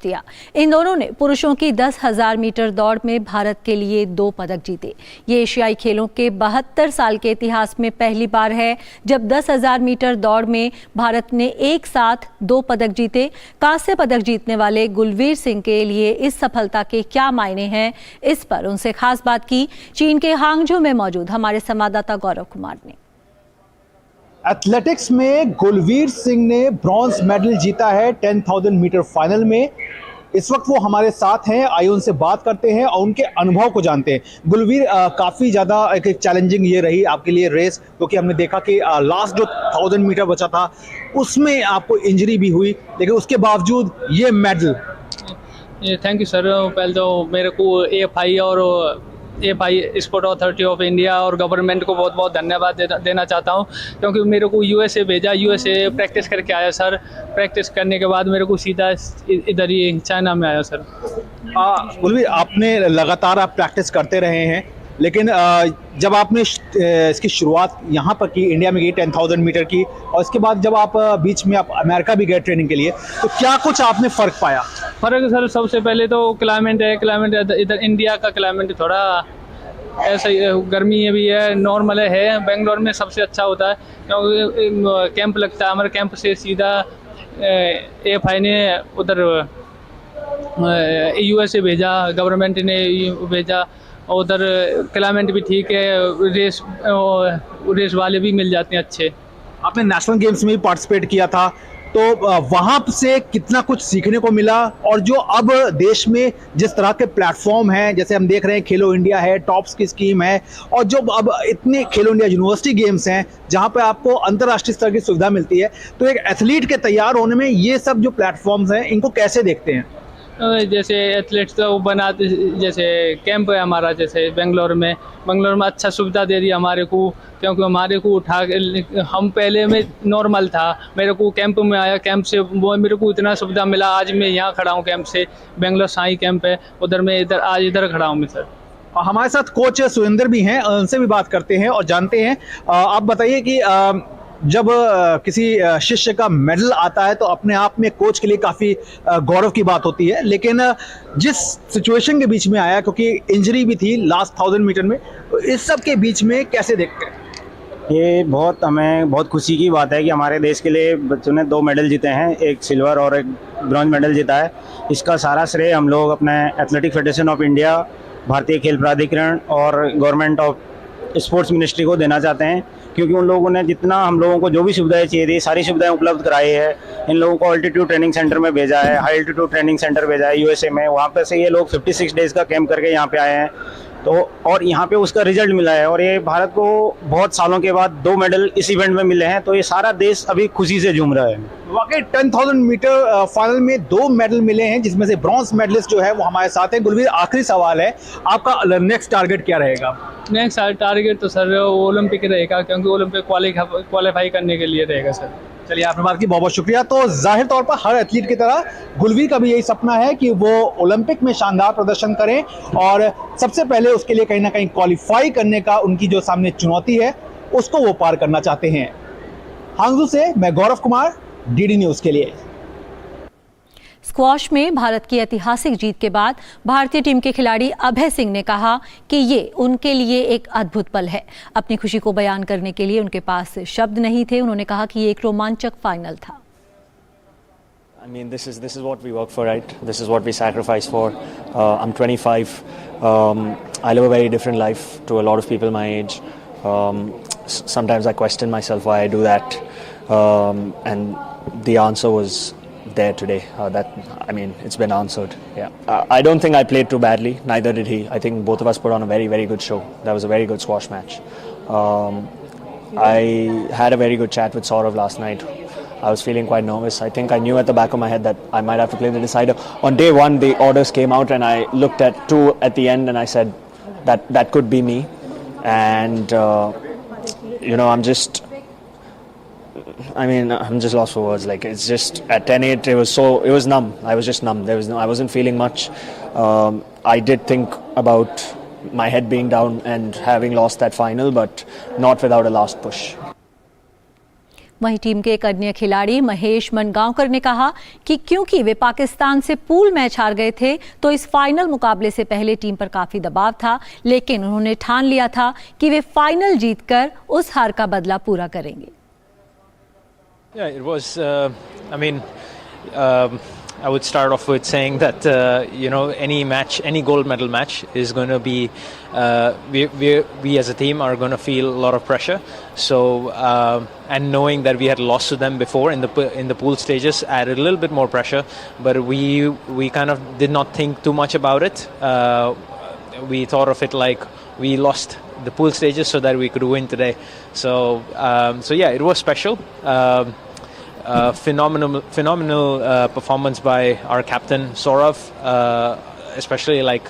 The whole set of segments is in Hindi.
दिया। इन दोनों ने पुरुषों की 10,000 मीटर दौड़ में भारत के लिए 2 पदक जीते। ये एशियाई खेलों के 72 साल के इतिहास में पहली बार है जब 10,000 मीटर दौड़ में भारत ने एक साथ 2 पदक जीते। कांस्य पदक जीतने वाले गुलवीर सिंह के लिए इस सफलता के क्या मायने हैं, इस पर उनसे खास बात की चीन के हांगझो में मौजूद हमारे संवाददाता गौरव कुमार ने। एथलेटिक्स में गुलवीर सिंह ने ब्रॉन्ज मेडल जीता है 10,000 मीटर फाइनल में। इस वक्त वो हमारे साथ हैं, आइए उनसे बात करते हैं और उनके अनुभव को जानते हैं। गुलवीर, काफ़ी ज़्यादा एक चैलेंजिंग ये रही आपके लिए रेस, क्योंकि हमने देखा कि लास्ट जो 1000 मीटर बचा था उसमें आपको इंजरी भी हुई, लेकिन उसके बावजूद ये मेडल। Thank you sir. पहले तो मेरे को AFI sport authority of India और गवर्नमेंट को बहुत बहुत धन्यवाद देना चाहता हूं, क्योंकि मेरे को यूएसए भेजा, यूएसए प्रैक्टिस करके आया सर। प्रैक्टिस करने के बाद मेरे को सीधा इधर ही चाइना में आया सर। गुलवीर, आपने लगातार आप प्रैक्टिस करते रहे हैं, लेकिन जब आपने इसकी शुरुआत यहाँ पर की, इंडिया में की 10,000 मीटर की, और इसके बाद जब आप बीच में आप अमेरिका भी गए ट्रेनिंग के लिए, तो क्या कुछ आपने फ़र्क पाया? फ़र्क सर, सबसे पहले तो क्लाइमेट इधर इंडिया का क्लाइमेट थोड़ा ऐसा ही, गर्मी भी है, नॉर्मल है। बेंगलोर में सबसे अच्छा होता है, क्योंकि कैंप लगता है। हमारे कैंप से सीधा एएफआई ने उधर यूएसए भेजा, गवर्नमेंट ने भेजा। उधर क्लाइमेट भी ठीक है, रेस वाले भी मिल जाते हैं अच्छे। आपने नेशनल गेम्स में भी पार्टिसिपेट किया था, तो वहाँ से कितना कुछ सीखने को मिला? और जो अब देश में जिस तरह के प्लेटफॉर्म हैं, जैसे हम देख रहे हैं खेलो इंडिया है, टॉप्स की स्कीम है, और जो अब इतने खेलो इंडिया यूनिवर्सिटी गेम्स हैं जहाँ पे आपको अंतर्राष्ट्रीय स्तर की सुविधा मिलती है, तो एक एथलीट के तैयार होने में ये सब जो प्लेटफॉर्म्स हैं, इनको कैसे देखते हैं? जैसे एथलीट्स तो बनाते, जैसे कैंप है हमारा, जैसे बेंगलोर में अच्छा सुविधा दे दी हमारे को, क्योंकि हमारे को उठा के, हम पहले में नॉर्मल था, मेरे को कैंप में आया, कैंप से वो मेरे को इतना सुविधा मिला। आज मैं यहाँ खड़ा हूँ कैंप से, बेंगलोर साई कैंप है उधर, मैं आज इधर खड़ा हूँ मैं सर। हमारे साथ कोच सुरेंद्र भी हैं, उनसे भी बात करते हैं और जानते हैं। आप बताइए कि जब किसी शिष्य का मेडल आता है तो अपने आप में कोच के लिए काफ़ी गौरव की बात होती है, लेकिन जिस सिचुएशन के बीच में आया, क्योंकि इंजरी भी थी लास्ट 1000 मीटर में, तो इस सब के बीच में कैसे देखते हैं? ये हमें बहुत खुशी की बात है कि हमारे देश के लिए बच्चों ने 2 मेडल जीते हैं, एक सिल्वर और एक ब्रॉन्ज मेडल जीता है। इसका सारा श्रेय हम लोग अपने एथलेटिक फेडरेशन ऑफ इंडिया, भारतीय खेल प्राधिकरण और गवर्नमेंट ऑफ स्पोर्ट्स मिनिस्ट्री को देना चाहते हैं, क्योंकि उन लोगों ने जितना हम लोगों को जो भी सुविधाएं चाहिए थी, सारी सुविधाएं उपलब्ध कराई है। इन लोगों को ऑल्टीट्यूड ट्रेनिंग सेंटर में भेजा है, हाई ऑल्टीट्यूड ट्रेनिंग सेंटर भेजा है यूएसए में। वहाँ पे से ये लोग 56 डेज़ का कैंप करके यहाँ पे आए हैं, तो और यहाँ पे उसका रिजल्ट मिला है। और ये भारत को बहुत सालों के बाद 2 मेडल इस इवेंट में मिले हैं, तो ये सारा देश अभी खुशी से झूम रहा है। वाकई 10,000 मीटर फाइनल में 2 मेडल मिले हैं, जिसमें से ब्रॉन्ज मेडलिस्ट जो है वो हमारे साथ हैं। गुलवीर, आखिरी सवाल है, आपका नेक्स्ट टारगेट क्या रहेगा? नेक्स्ट टारगेट तो सर ओलंपिक रहेगा, क्योंकि ओलंपिक क्वालिफाई करने के लिए रहेगा सर। चलिए, आपने बात की, बहुत बहुत शुक्रिया। तो जाहिर तौर पर हर एथलीट की तरह गुलवीर का भी यही सपना है कि वो ओलंपिक में शानदार प्रदर्शन करें, और सबसे पहले उसके लिए कहीं ना कहीं क्वालिफाई करने का उनकी जो सामने चुनौती है उसको वो पार करना चाहते हैं। हांगझो से मैं गौरव कुमार, डीडी न्यूज़ के लिए। स्क्वॉश में भारत की ऐतिहासिक जीत के बाद भारतीय टीम के खिलाड़ी अभय सिंह ने कहा कि ये उनके लिए एक अद्भुत पल है। अपनी खुशी को बयान करने के लिए उनके पास शब्द नहीं थे। उन्होंने कहा कि ये एक रोमांचक फाइनल था। I mean, this is what we work for, right? This is what we sacrifice for. I'm 25. I live a very different life to a lot of people my age. Sometimes I question myself why I do that, and the answer was there today. It's been answered. Yeah, I don't think I played too badly. Neither did he. I think both of us put on a very, very good show. That was a very good squash match. I had a very good chat with Saurav last night. I was feeling quite nervous. I think I knew at the back of my head that I might have to play the decider. On day 1, the orders came out, and I looked at 2 at the end, and I said that could be me. And I'm just lost for words. Like, it's just at 10-8, it was numb. I was just numb. I wasn't feeling much. I did think about my head being down and having lost that final, but not without a last push. वहीं टीम के एक अन्य खिलाड़ी महेश मनगांवकर ने कहा कि क्योंकि वे पाकिस्तान से पूल मैच हार गए थे तो इस फाइनल मुकाबले से पहले टीम पर काफी दबाव था, लेकिन उन्होंने ठान लिया था कि वे फाइनल जीतकर उस हार का बदला पूरा करेंगे। Yeah, it was. I would start off with saying that any match, any gold medal match is going to be. We as a team are going to feel a lot of pressure. So and knowing that we had lost to them before in the pool stages added a little bit more pressure. But we kind of did not think too much about it. We thought of it like we lost the pool stages so that we could win today. So yeah, it was special. Phenomenal performance by our captain Saurav, especially like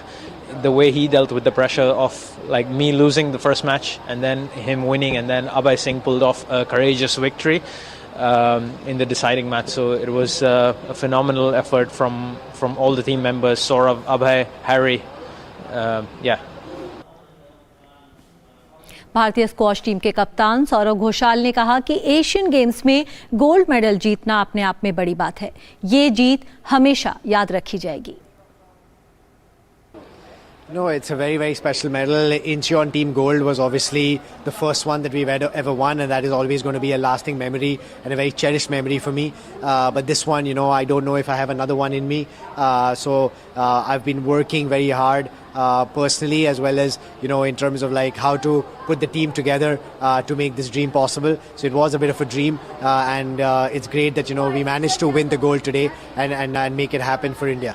the way he dealt with the pressure of like me losing the first match and then him winning, and then Abhay Singh pulled off a courageous victory in the deciding match. So it was a phenomenal effort from all the team members, Saurav, Abhay, Harry. Yeah. भारतीय स्क्वॉश टीम के कप्तान सौरव घोषाल ने कहा कि एशियन गेम्स में गोल्ड मेडल जीतना अपने आप में बड़ी बात है। ये जीत हमेशा याद रखी जाएगी। No, it's a very, very special medal. Incheon Team Gold was obviously the first one that we've ever won, and that is always going to be a lasting memory and a very cherished memory for me. But this one, I don't know if I have another one in me. So I've been working very hard personally, as well as, in terms of like how to put the team together to make this dream possible. So it was a bit of a dream, and it's great that, we managed to win the gold today and make it happen for India.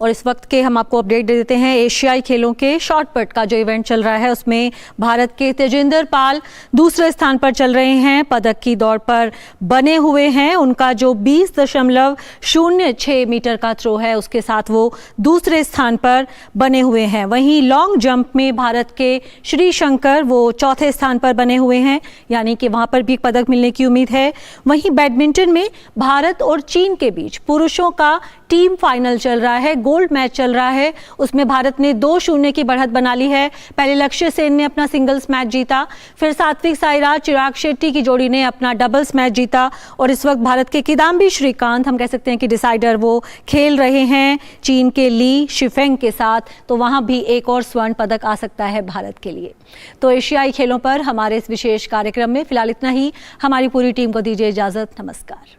और इस वक्त के हम आपको अपडेट दे देते हैं। एशियाई खेलों के शॉट पुट का जो इवेंट चल रहा है उसमें भारत के तेजिंदर पाल दूसरे स्थान पर चल रहे हैं, पदक की दौड़ पर बने हुए हैं। उनका जो 20.06 मीटर का थ्रो है उसके साथ वो दूसरे स्थान पर बने हुए हैं। वहीं लॉन्ग जंप में भारत के श्री शंकर वो चौथे स्थान पर बने हुए हैं, यानी कि वहां पर भी पदक मिलने की उम्मीद है। वहीं बैडमिंटन में भारत और चीन के बीच पुरुषों का टीम फाइनल चल रहा है, गोल्ड मैच चल रहा है। उसमें भारत ने 2-0 की बढ़त बना ली है। पहले लक्ष्य सेन ने अपना सिंगल्स मैच जीता, फिर सात्विक साईराज चिराग शेट्टी की जोड़ी ने अपना डबल्स मैच जीता, और इस वक्त भारत के किदाम्बी श्रीकांत हम कह सकते हैं कि डिसाइडर वो खेल रहे हैं चीन के ली शिफेंग के साथ, तो वहां भी एक और स्वर्ण पदक आ सकता है भारत के लिए। तो एशियाई खेलों पर हमारे इस विशेष कार्यक्रम में फिलहाल इतना ही। हमारी पूरी टीम को दीजिए इजाजत। नमस्कार।